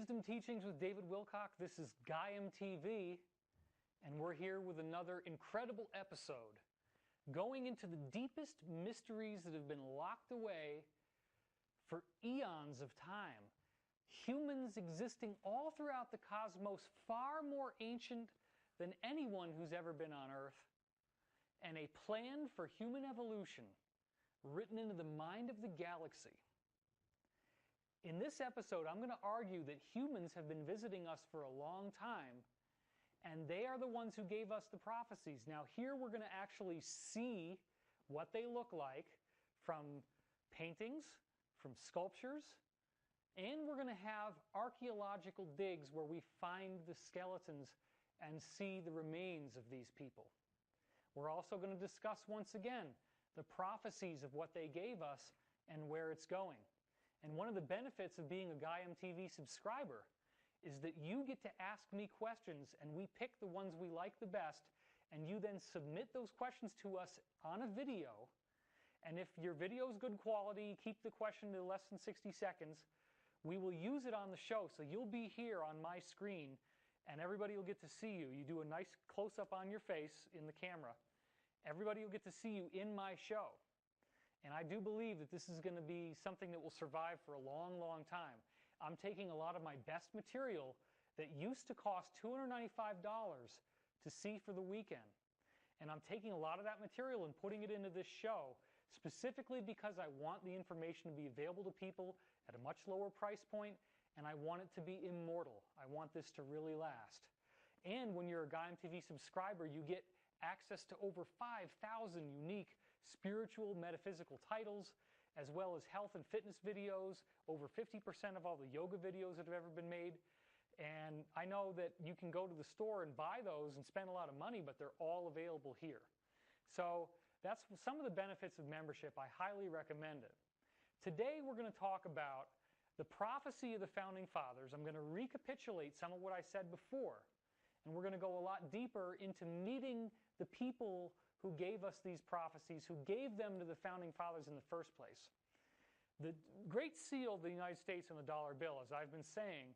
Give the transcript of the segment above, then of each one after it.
Wisdom Teachings with David Wilcock. This is Gaiam TV, and we're here with another incredible episode, going into the deepest mysteries that have been locked away for eons of time. Humans existing all throughout the cosmos, far more ancient than anyone who's ever been on Earth, and a plan for human evolution written into the mind of the galaxy. In this episode, I'm going to argue that humans have been visiting us for a long time, and they are the ones who gave us the prophecies. Now, here we're going to actually see what they look like from paintings, from sculptures, and we're going to have archaeological digs where we find the skeletons and see the remains of these people. We're also going to discuss once again the prophecies of what they gave us and where it's going. And one of the benefits of being a Gaiam TV subscriber is that you get to ask me questions, and we pick the ones we like the best, and you then submit those questions to us on a video. And if your video is good quality, keep the question to less than 60 seconds, we will use it on the show. So you'll be here on my screen, and everybody will get to see you. You do a nice close-up on your face in the camera. Everybody will get to see you in my show. And I do believe that this is going to be something that will survive for a long, long time. I'm taking a lot of my best material that used to cost $295 to see for the weekend. And I'm taking a lot of that material and putting it into this show, specifically because I want the information to be available to people at a much lower price point, and I want it to be immortal. I want this to really last. And when you're a Gaiam TV subscriber, you get access to over 5,000 unique spiritual, metaphysical titles, as well as health and fitness videos, over 50% of all the yoga videos that have ever been made. And I know that you can go to the store and buy those and spend a lot of money, but they're all available here. So that's some of the benefits of membership. I highly recommend it. Today we're going to talk about the prophecy of the Founding Fathers. I'm going to recapitulate some of what I said before. And we're going to go a lot deeper into meeting the people who gave us these prophecies, who gave them to the Founding Fathers in the first place. The Great Seal of the United States on the dollar bill, as I've been saying,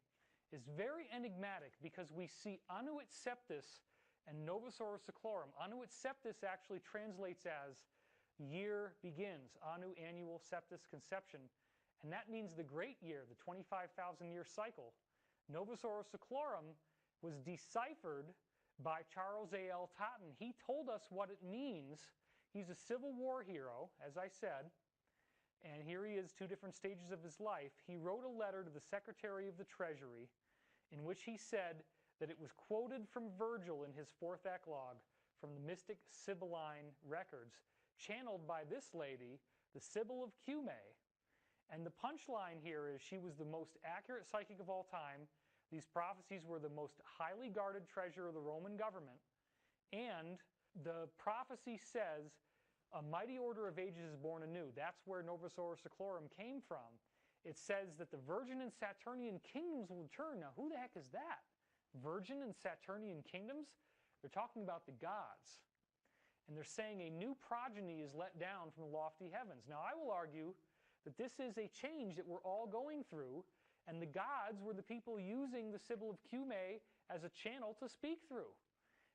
is very enigmatic because we see Annuit Septis and Novus Ordo Seclorum. Annuit Septis actually translates as year begins, Annu annual, Septis conception, and that means the great year, the 25,000-year cycle. Novus Ordo Seclorum was deciphered by Charles A.L. Totten. He told us what it means. He's a Civil War hero, as I said, and here he is, 2 different stages of his life. He wrote a letter to the Secretary of the Treasury in which he said that it was quoted from Virgil in his 4th eclogue from the mystic Sibylline records, channeled by this lady, the Sibyl of Cumae. And the punchline here is she was the most accurate psychic of all time. These prophecies were the most highly guarded treasure of the Roman government. And the prophecy says, a mighty order of ages is born anew. That's where Novus Ordo Seclorum came from. It says that the Virgin and Saturnian kingdoms will return. Now, who the heck is that? Virgin and Saturnian kingdoms? They're talking about the gods. And they're saying a new progeny is let down from the lofty heavens. Now, I will argue that this is a change that we're all going through, and the gods were the people using the Sibyl of Cumae as a channel to speak through.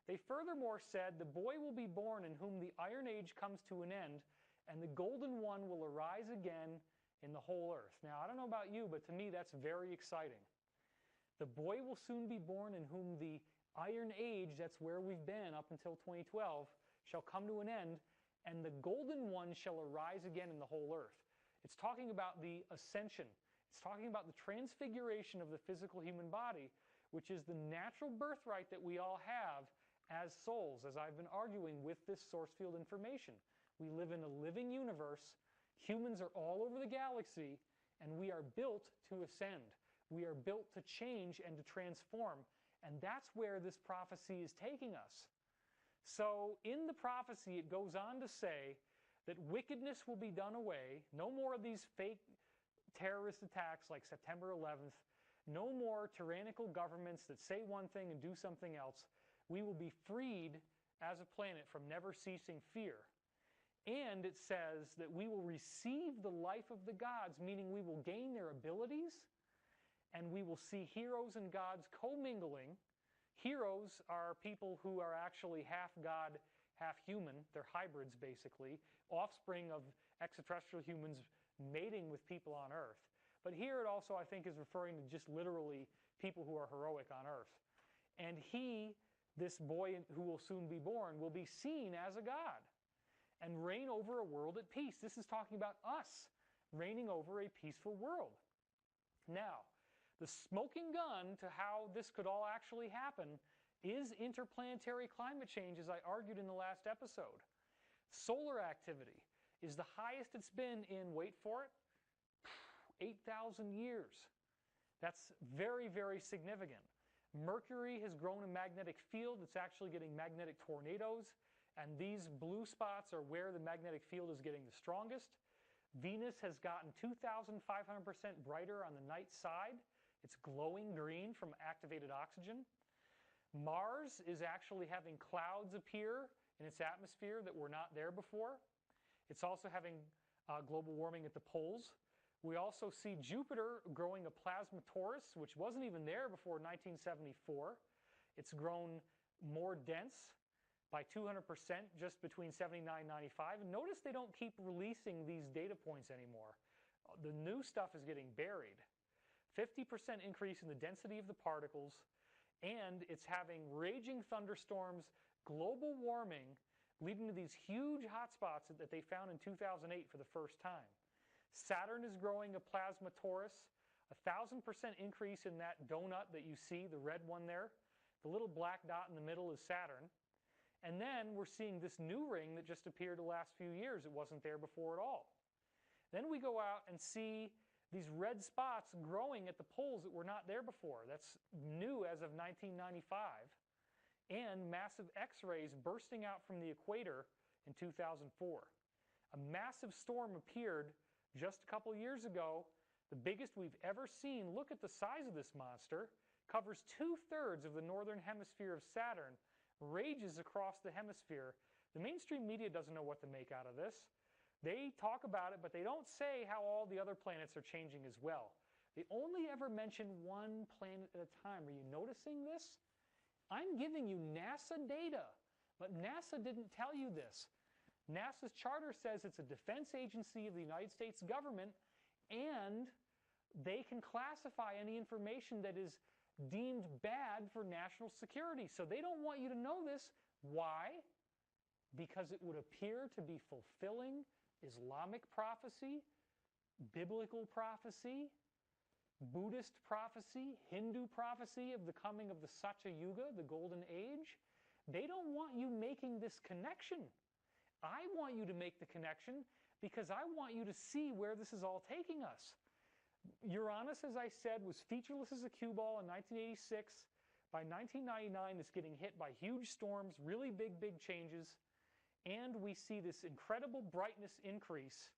They furthermore said, the boy will be born in whom the Iron Age comes to an end, and the Golden One will arise again in the whole earth. Now, I don't know about you, but to me that's very exciting. The boy will soon be born in whom the Iron Age, that's where we've been up until 2012, shall come to an end, and the Golden One shall arise again in the whole earth. It's talking about the ascension. It's talking about the transfiguration of the physical human body, which is the natural birthright that we all have as souls, as I've been arguing with this source field information. We live in a living universe. Humans are all over the galaxy, and we are built to ascend. We are built to change and to transform, and that's where this prophecy is taking us. So in the prophecy, it goes on to say that wickedness will be done away, no more of these fake terrorist attacks like September 11th, no more tyrannical governments that say one thing and do something else. We will be freed as a planet from never ceasing fear. And it says that we will receive the life of the gods, meaning we will gain their abilities, and we will see heroes and gods commingling. Heroes are people who are actually half god, half human. They're hybrids, basically, offspring of extraterrestrial humans mating with people on Earth. But here it also, I think, is referring to just literally people who are heroic on Earth. And he, this boy who will soon be born, will be seen as a god and reign over a world at peace. This is talking about us reigning over a peaceful world. Now, the smoking gun to how this could all actually happen is interplanetary climate change, as I argued in the last episode. Solar activity is the highest it's been in, wait for it, 8,000 years. That's very, very significant. Mercury has grown a magnetic field. It's actually getting magnetic tornadoes, and these blue spots are where the magnetic field is getting the strongest. Venus has gotten 2,500% brighter on the night side. It's glowing green from activated oxygen. Mars is actually having clouds appear in its atmosphere that were not there before. It's also having global warming at the poles. We also see Jupiter growing a plasma torus, which wasn't even there before 1974. It's grown more dense by 200% just between 79 and 95. And notice they don't keep releasing these data points anymore. The new stuff is getting buried. 50% increase in the density of the particles, and it's having raging thunderstorms, global warming, leading to these huge hotspots that they found in 2008 for the first time. Saturn is growing a plasma torus, 1,000% increase in that donut that you see, the red one there. The little black dot in the middle is Saturn. And then we're seeing this new ring that just appeared the last few years. It wasn't there before at all. Then we go out and see these red spots growing at the poles that were not there before. That's new as of 1995. And massive X-rays bursting out from the equator in 2004. A massive storm appeared just a couple years ago, the biggest we've ever seen. Look at the size of this monster. Covers 2/3 of the northern hemisphere of Saturn, rages across the hemisphere. The mainstream media doesn't know what to make out of this. They talk about it, but they don't say how all the other planets are changing as well. They only ever mention one planet at a time. Are you noticing this? I'm giving you NASA data, but NASA didn't tell you this. NASA's charter says it's a defense agency of the United States government, and they can classify any information that is deemed bad for national security. So they don't want you to know this. Why? Because it would appear to be fulfilling Islamic prophecy, biblical prophecy, Buddhist prophecy, Hindu prophecy of the coming of the Satya Yuga, the Golden Age. They don't want you making this connection. I want you to make the connection because I want you to see where this is all taking us. Uranus, as I said, was featureless as a cue ball in 1986. By 1999, it's getting hit by huge storms, really big, big changes. And we see this incredible brightness increase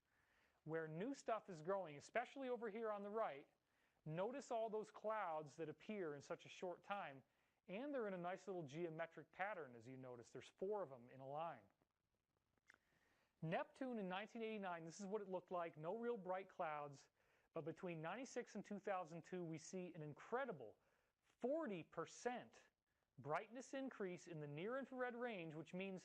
where new stuff is growing, especially over here on the right. Notice all those clouds that appear in such a short time. And they're in a nice little geometric pattern, as you notice. There's 4 of them in a line. Neptune in 1989, this is what it looked like. No real bright clouds. But between 96 and 2002, we see an incredible 40% brightness increase in the near-infrared range, which means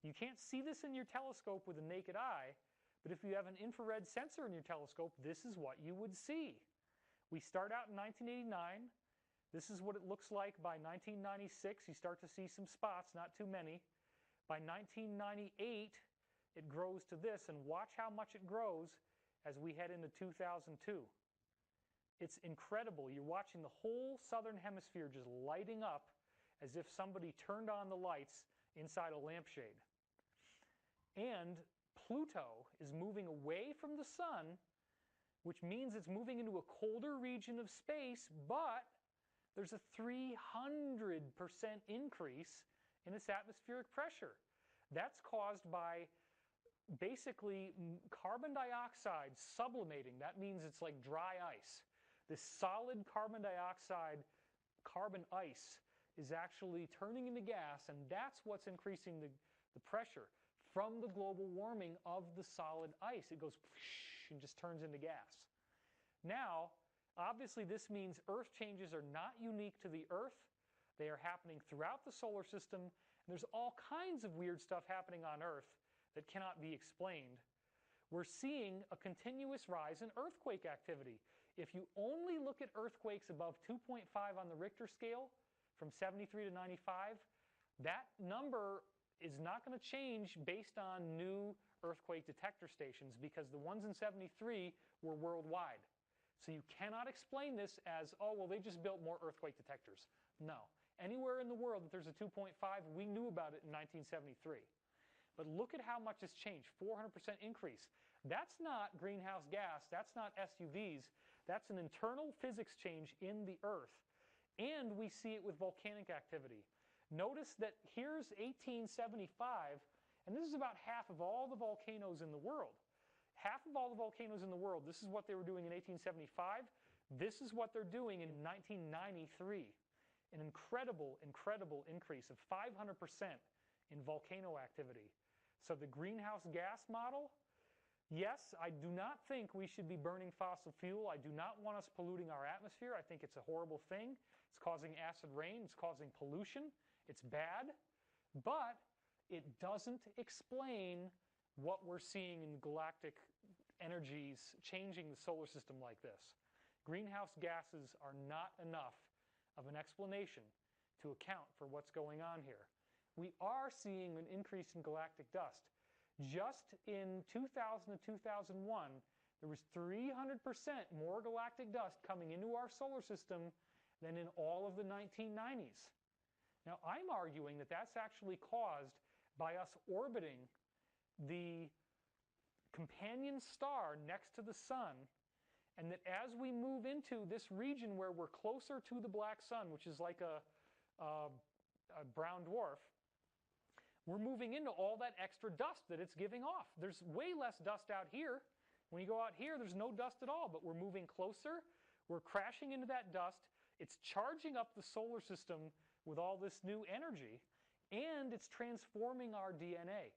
you can't see this in your telescope with the naked eye, but if you have an infrared sensor in your telescope, this is what you would see. We start out in 1989. This is what it looks like by 1996. You start to see some spots, not too many. By 1998, it grows to this, and watch how much it grows as we head into 2002. It's incredible. You're watching the whole southern hemisphere just lighting up as if somebody turned on the lights inside a lampshade. And Pluto is moving away from the sun, which means it's moving into a colder region of space, but there's a 300% increase in its atmospheric pressure. That's caused by basically carbon dioxide sublimating. That means it's like dry ice. This solid carbon dioxide, carbon ice, is actually turning into gas, and that's what's increasing the pressure from the global warming of the solid ice. It goes and just turns into gas. Now, Obviously, this means Earth changes are not unique to the Earth. They are happening throughout the solar system. And there's all kinds of weird stuff happening on Earth that cannot be explained. We're seeing a continuous rise in earthquake activity. If you only look at earthquakes above 2.5 on the Richter scale, from 73 to 95, that number is not going to change based on new earthquake detector stations, because the ones in 73 were worldwide. So you cannot explain this as, oh, well, they just built more earthquake detectors. No. Anywhere in the world that there's a 2.5, we knew about it in 1973. But look at how much has changed, 400% increase. That's not greenhouse gas, that's not SUVs, that's an internal physics change in the Earth. And we see it with volcanic activity. Notice that here's 1875, and this is about half of all the volcanoes in the world. Half of all the volcanoes in the world, this is what they were doing in 1875. This is what they're doing in 1993. An incredible, incredible increase of 500% in volcano activity. So the greenhouse gas model, yes, I do not think we should be burning fossil fuel. I do not want us polluting our atmosphere. I think it's a horrible thing. It's causing acid rain. It's causing pollution. It's bad. But it doesn't explain what we're seeing in galactic energies changing the solar system like this. Greenhouse gases are not enough of an explanation to account for what's going on here. We are seeing an increase in galactic dust. Just in 2000 to 2001, there was 300% more galactic dust coming into our solar system than in all of the 1990s. Now, I'm arguing that that's actually caused by us orbiting the companion star next to the sun, and that as we move into this region where we're closer to the black sun, which is like a brown dwarf, we're moving into all that extra dust that it's giving off. There's way less dust out here. When you go out here, there's no dust at all, but we're moving closer. We're crashing into that dust. It's charging up the solar system with all this new energy, and it's transforming our DNA.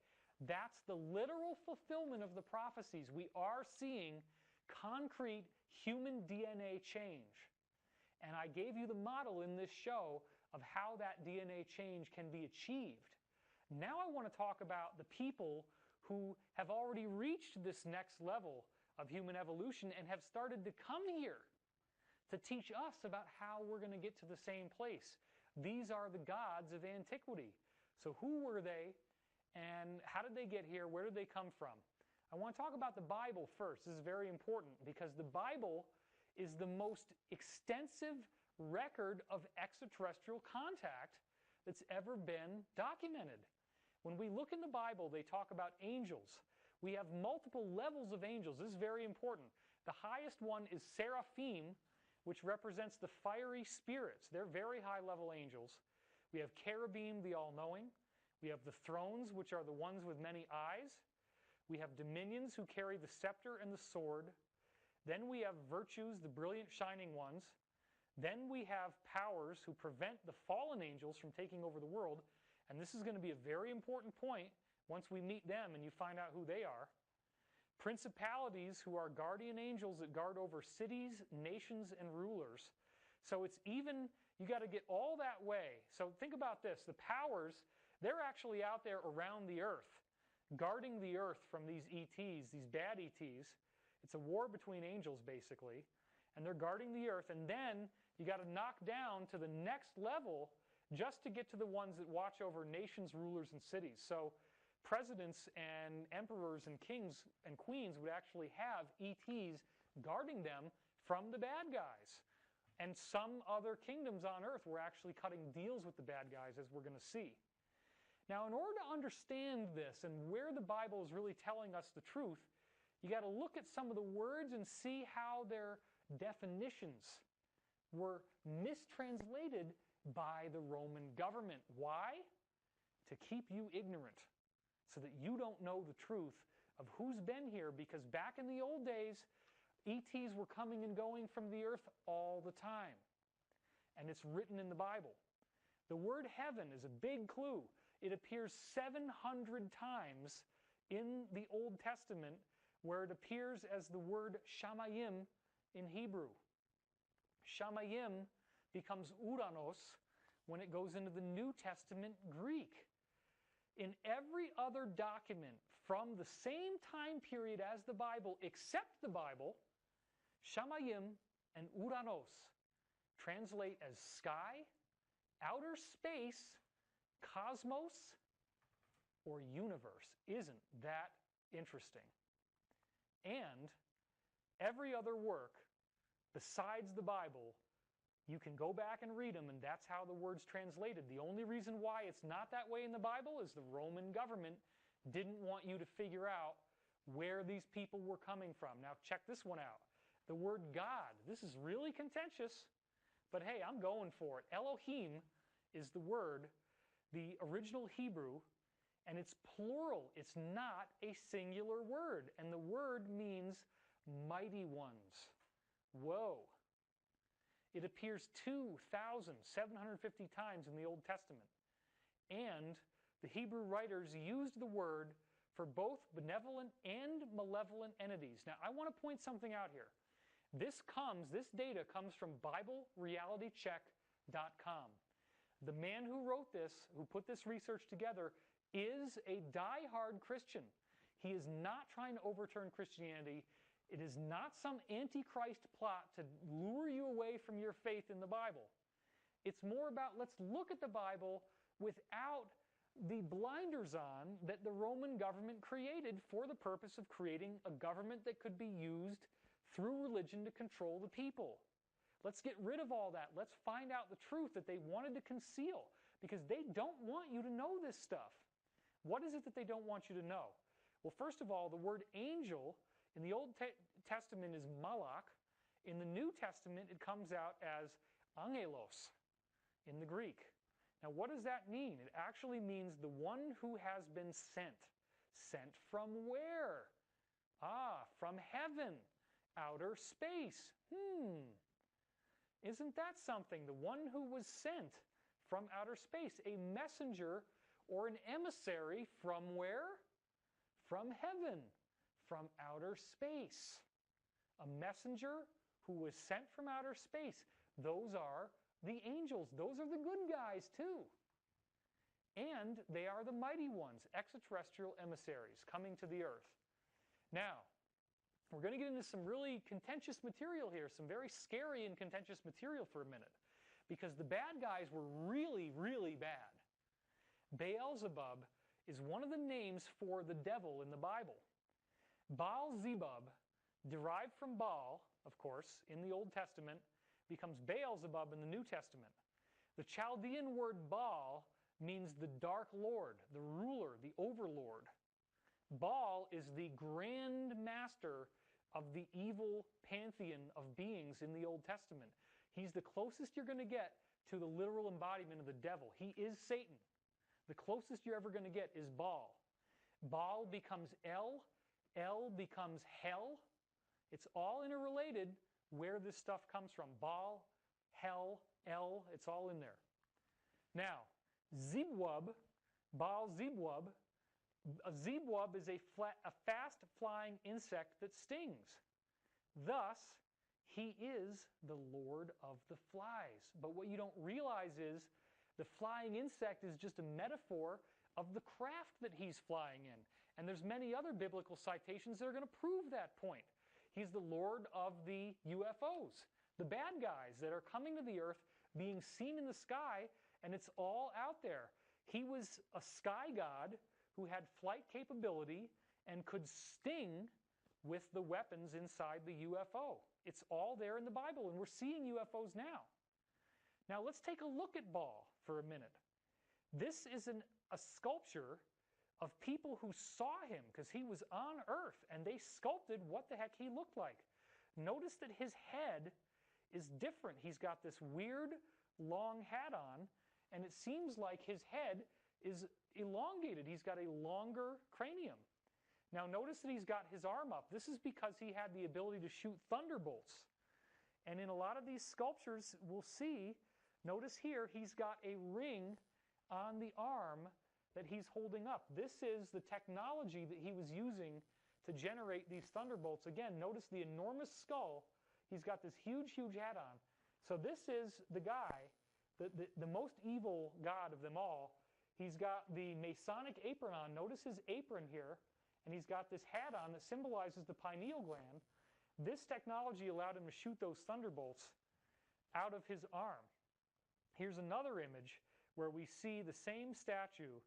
That's the literal fulfillment of the prophecies. We are seeing concrete human DNA change. And I gave you the model in this show of how that DNA change can be achieved. Now I want to talk about the people who have already reached this next level of human evolution and have started to come here to teach us about how we're going to get to the same place. These are the gods of antiquity. So who were they, and how did they get here? Where did they come from? I want to talk about the Bible first. This is very important because the Bible is the most extensive record of extraterrestrial contact that's ever been documented. When we look in the Bible, they talk about angels. We have multiple levels of angels. This is very important. The highest one is seraphim, which represents the fiery spirits. They're very high-level angels. We have cherubim, the all-knowing. We have the thrones, which are the ones with many eyes. We have dominions who carry the scepter and the sword. Then we have virtues, the brilliant shining ones. Then we have powers who prevent the fallen angels from taking over the world. And this is going to be a very important point once we meet them and you find out who they are. Principalities, who are guardian angels that guard over cities, nations, and rulers. So it's even, you got to get all that way. So think about this. The powers, they're actually out there around the earth, guarding the earth from these ETs, these bad ETs. It's a war between angels, basically. And they're guarding the earth. And then you got to knock down to the next level just to get to the ones that watch over nations, rulers, and cities. So presidents and emperors and kings and queens would actually have ETs guarding them from the bad guys. And some other kingdoms on earth were actually cutting deals with the bad guys, as we're going to see. Now, in order to understand this and where the Bible is really telling us the truth, you got to look at some of the words and see how their definitions were mistranslated by the Roman government. Why? To keep you ignorant, so that you don't know the truth of who's been here, because back in the old days, ETs were coming and going from the earth all the time. And it's written in the Bible. The word heaven is a big clue. It appears 700 times in the Old Testament, where it appears as the word shamayim in Hebrew. Shamayim becomes Uranos when it goes into the New Testament Greek. In every other document from the same time period as the Bible, except the Bible, Shamayim and Uranos translate as sky, outer space, cosmos, or universe. Isn't that interesting? And every other work besides the Bible, you can go back and read them, and that's how the word's translated. The only reason why it's not that way in the Bible is the Roman government didn't want you to figure out where these people were coming from. Now check this one out. The word God. This is really contentious, but hey, I'm going for it. Elohim is the word, the original Hebrew, and it's plural. It's not a singular word, and the word means mighty ones. Whoa. It appears 2,750 times in the Old Testament. And the Hebrew writers used the word for both benevolent and malevolent entities. Now, I want to point something out here. This data comes from BibleRealityCheck.com. The man who wrote this, who put this research together, is a die-hard Christian. He is not trying to overturn Christianity. It is not some antichrist plot to lure you away from your faith in the Bible. It's more about, let's look at the Bible without the blinders on that the Roman government created for the purpose of creating a government that could be used through religion to control the people. Let's get rid of all that. Let's find out the truth that they wanted to conceal, because they don't want you to know this stuff. What is it that they don't want you to know? Well, first of all, the word angel in the Old Testament is malach. In the New Testament, it comes out as angelos in the Greek. Now, what does that mean? It actually means the one who has been sent. Sent from where? From heaven, outer space. Isn't that something? The one who was sent from outer space, a messenger or an emissary from where? From heaven, from outer space. A messenger who was sent from outer space. Those are the angels. Those are the good guys too. And they are the mighty ones, extraterrestrial emissaries coming to the earth. Now, we're going to get into some really contentious material here, some very scary and contentious material for a minute, because the bad guys were really, really bad. Beelzebub is one of the names for the devil in the Bible. Baal-zebub, derived from Baal, of course, in the Old Testament, becomes Beelzebub in the New Testament. The Chaldean word Baal means the dark lord, the ruler, the overlord. Baal is the grand master of the evil pantheon of beings in the Old Testament. He's the closest you're going to get to the literal embodiment of the devil. He is Satan. The closest you're ever going to get is Baal. Baal becomes El. El becomes hell. It's all interrelated where this stuff comes from. Baal, hell, El, it's all in there. Now, Zebub, Baal-zebub, a zebub is a fast-flying insect that stings. Thus, he is the Lord of the flies. But what you don't realize is the flying insect is just a metaphor of the craft that he's flying in. And there's many other biblical citations that are going to prove that point. He's the Lord of the UFOs, the bad guys that are coming to the earth, being seen in the sky, and it's all out there. He was a sky god who had flight capability and could sting with the weapons inside the UFO. It's all there in the Bible, and we're seeing UFOs now. Now let's take a look at Baal for a minute. This is a sculpture of people who saw him because he was on Earth, and they sculpted what the heck he looked like. Notice that his head is different. He's got this weird long hat on, and it seems like his head is elongated. He's got a longer cranium. Now notice that he's got his arm up. This is because he had the ability to shoot thunderbolts. And in a lot of these sculptures, we'll see, notice here, he's got a ring on the arm that he's holding up. This is the technology that he was using to generate these thunderbolts. Again, notice the enormous skull. He's got this huge, huge hat on. So this is the guy, the most evil god of them all. He's got the Masonic apron on. Notice his apron here. And he's got this hat on that symbolizes the pineal gland. This technology allowed him to shoot those thunderbolts out of his arm. Here's another image where we see the same statue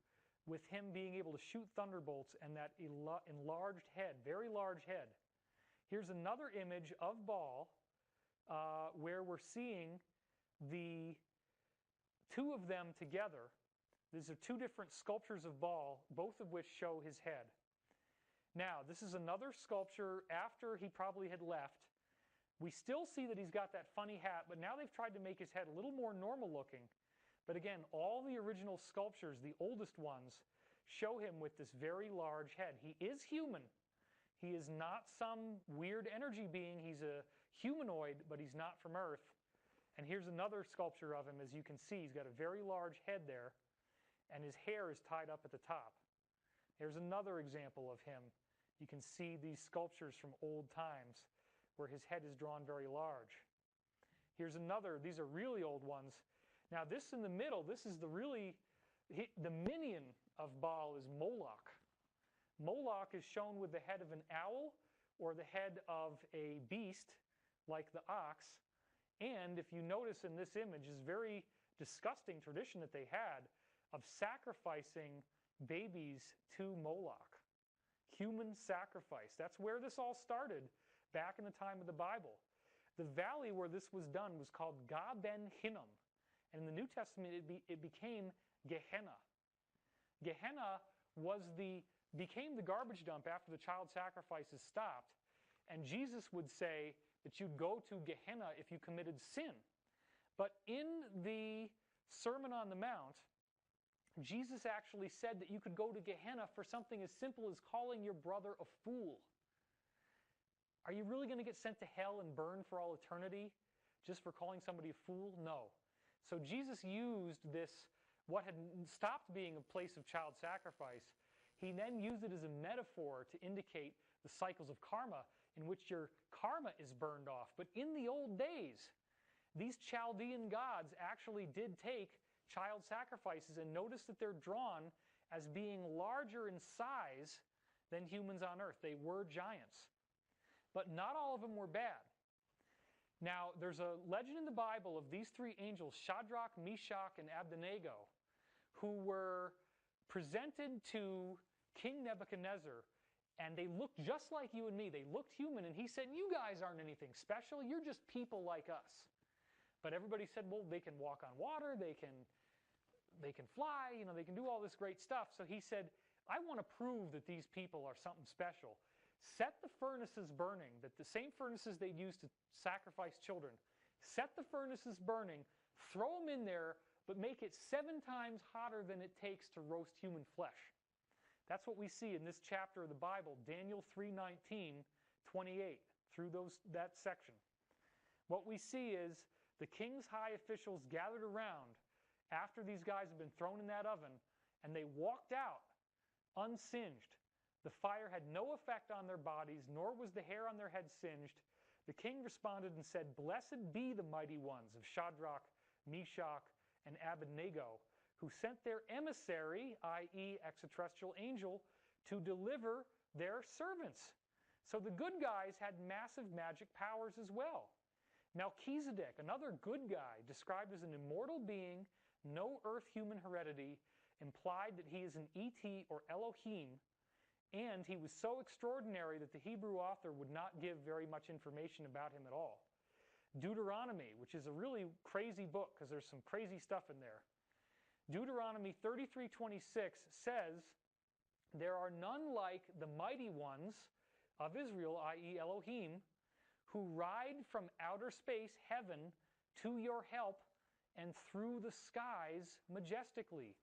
with him being able to shoot thunderbolts and that enlarged head, very large head. Here's another image of Baal where we're seeing the two of them together. These are two different sculptures of Baal, both of which show his head. Now, this is another sculpture after he probably had left. We still see that he's got that funny hat, but now they've tried to make his head a little more normal looking. But again, all the original sculptures, the oldest ones, show him with this very large head. He is human. He is not some weird energy being. He's a humanoid, but he's not from Earth. And here's another sculpture of him. As you can see, he's got a very large head there, and his hair is tied up at the top. Here's another example of him. You can see these sculptures from old times where his head is drawn very large. Here's another. These are really old ones. Now this in the middle, this is the minion of Baal is Moloch. Moloch is shown with the head of an owl or the head of a beast like the ox. And if you notice in this image, is very disgusting tradition that they had of sacrificing babies to Moloch. Human sacrifice. That's where this all started back in the time of the Bible. The valley where this was done was called Ga Ben Hinnom. And in the New Testament, it became Gehenna. Gehenna became the garbage dump after the child sacrifices stopped. And Jesus would say that you'd go to Gehenna if you committed sin. But in the Sermon on the Mount, Jesus actually said that you could go to Gehenna for something as simple as calling your brother a fool. Are you really going to get sent to hell and burn for all eternity just for calling somebody a fool? No. So Jesus used this, what had stopped being a place of child sacrifice, he then used it as a metaphor to indicate the cycles of karma in which your karma is burned off. But in the old days, these Chaldean gods actually did take child sacrifices, and notice that they're drawn as being larger in size than humans on Earth. They were giants. But not all of them were bad. Now, there's a legend in the Bible of these three angels, Shadrach, Meshach, and Abednego, who were presented to King Nebuchadnezzar, and they looked just like you and me. They looked human, and he said, you guys aren't anything special. You're just people like us. But everybody said, well, they can walk on water, they can fly, they can do all this great stuff. So he said, I want to prove that these people are something special. Set the furnaces burning, that the same furnaces they'd use to sacrifice children. Set the furnaces burning, throw them in there, but make it 7 times hotter than it takes to roast human flesh. That's what we see in this chapter of the Bible, Daniel 3:19, 28, through that section. What we see is the king's high officials gathered around after these guys had been thrown in that oven, and they walked out unsinged. The fire had no effect on their bodies, nor was the hair on their head singed. The king responded and said, blessed be the mighty ones of Shadrach, Meshach, and Abednego, who sent their emissary, i.e. extraterrestrial angel, to deliver their servants. So the good guys had massive magic powers as well. Melchizedek, another good guy, described as an immortal being, no earth human heredity, implied that he is an ET or Elohim, and he was so extraordinary that the Hebrew author would not give very much information about him at all. Deuteronomy, which is a really crazy book because there's some crazy stuff in there. Deuteronomy 33:26 says, there are none like the mighty ones of Israel, i.e. Elohim, who ride from outer space, heaven, to your help and through the skies majestically.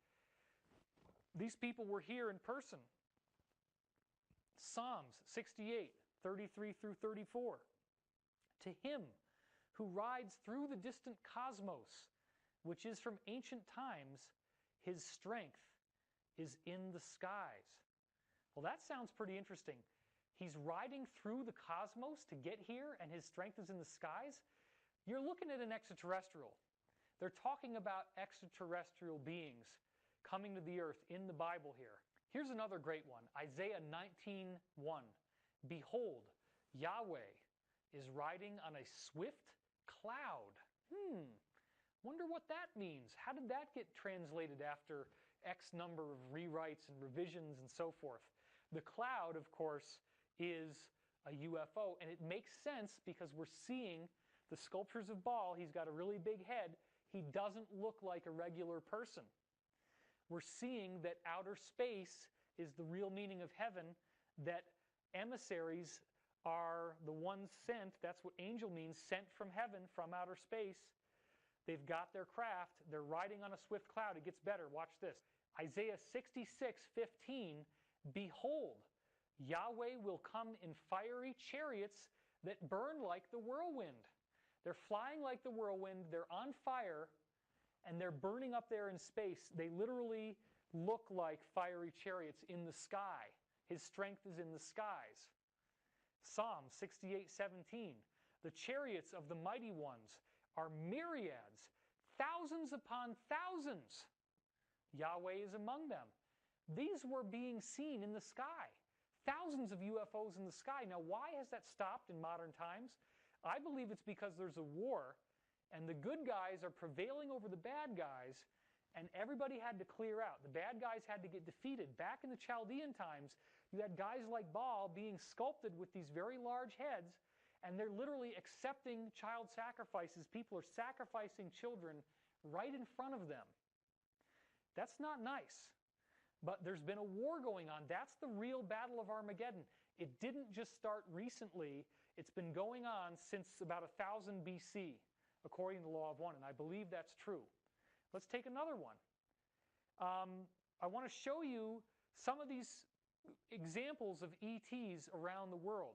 These people were here in person. Psalms 68, 33 through 34. To him who rides through the distant cosmos, which is from ancient times, his strength is in the skies. Well, that sounds pretty interesting. He's riding through the cosmos to get here, and his strength is in the skies. You're looking at an extraterrestrial. They're talking about extraterrestrial beings coming to the earth in the Bible here. Here's another great one, Isaiah 19:1. Behold, Yahweh is riding on a swift cloud. Wonder what that means. How did that get translated after X number of rewrites and revisions and so forth? The cloud, of course, is a UFO, and it makes sense because we're seeing the sculptures of Baal. He's got a really big head. He doesn't look like a regular person. We're seeing that outer space is the real meaning of heaven, that emissaries are the ones sent. That's what angel means, sent from heaven, from outer space. They've got their craft. They're riding on a swift cloud. It gets better. Watch this. Isaiah 66:15. Behold, Yahweh will come in fiery chariots that burn like the whirlwind. They're flying like the whirlwind. They're on fire, and they're burning up there in space. They literally look like fiery chariots in the sky. His strength is in the skies. Psalm 68:17. The chariots of the mighty ones are myriads, thousands upon thousands. Yahweh is among them. These were being seen in the sky. Thousands of UFOs in the sky. Now, why has that stopped in modern times? I believe it's because there's a war, and the good guys are prevailing over the bad guys, and everybody had to clear out. The bad guys had to get defeated. Back in the Chaldean times, you had guys like Baal being sculpted with these very large heads, and they're literally accepting child sacrifices. People are sacrificing children right in front of them. That's not nice. But there's been a war going on. That's the real Battle of Armageddon. It didn't just start recently. It's been going on since about 1000 BC, according to the Law of One, and I believe that's true. Let's take another one. I want to show you some of these examples of ETs around the world.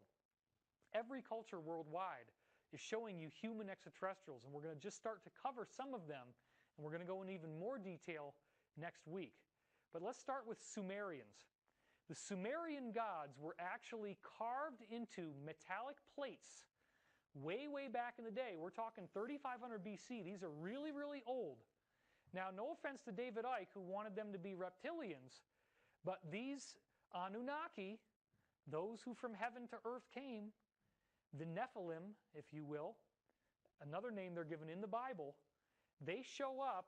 Every culture worldwide is showing you human extraterrestrials, and we're going to just start to cover some of them, and we're going to go in even more detail next week. But let's start with Sumerians. The Sumerian gods were actually carved into metallic plates way, way back in the day. We're talking 3500 BC. These are really, really old. Now, no offense to David Icke, who wanted them to be reptilians, but these Anunnaki, those who from heaven to earth came, the Nephilim, if you will, another name they're given in the Bible, they show up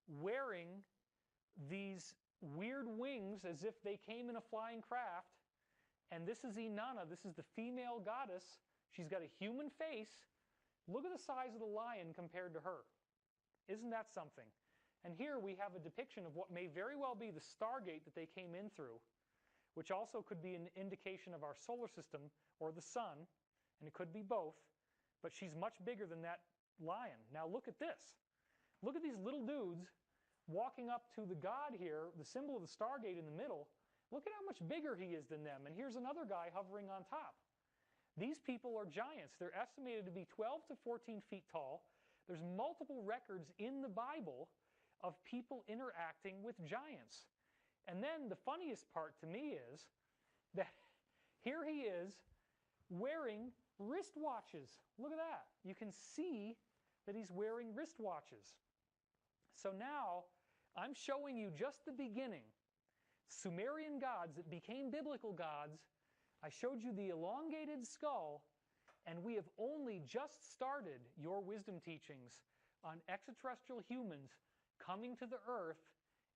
wearing these weird wings as if they came in a flying craft. And this is Inanna. This is the female goddess. She's got a human face. Look at the size of the lion compared to her. Isn't that something? And here we have a depiction of what may very well be the Stargate that they came in through, which also could be an indication of our solar system or the sun, and it could be both, but she's much bigger than that lion. Now look at this. Look at these little dudes walking up to the god here, the symbol of the Stargate in the middle. Look at how much bigger he is than them, and here's another guy hovering on top. These people are giants. They're estimated to be 12 to 14 feet tall. There's multiple records in the Bible of people interacting with giants. And then the funniest part to me is that here he is wearing wristwatches. Look at that. You can see that he's wearing wristwatches. So now I'm showing you just the beginning. Sumerian gods that became biblical gods. I showed you the elongated skull, and we have only just started your wisdom teachings on extraterrestrial humans coming to the earth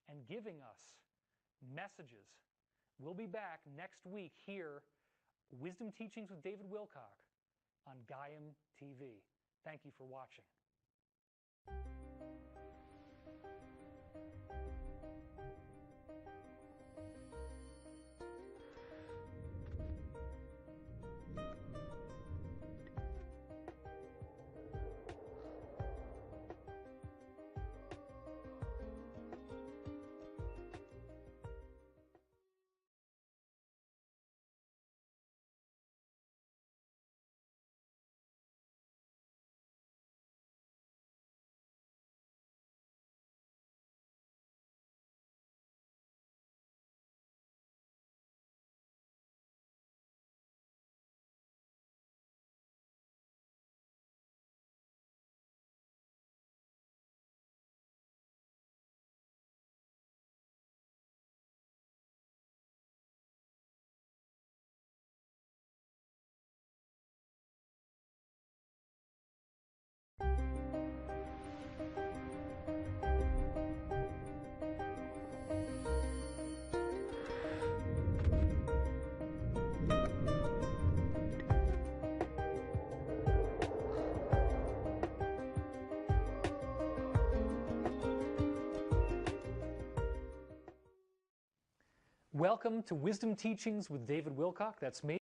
and giving us messages. We'll be back next week here, Wisdom Teachings with David Wilcock on Gaiam TV. Thank you for watching. Welcome to Wisdom Teachings with David Wilcock. That's me.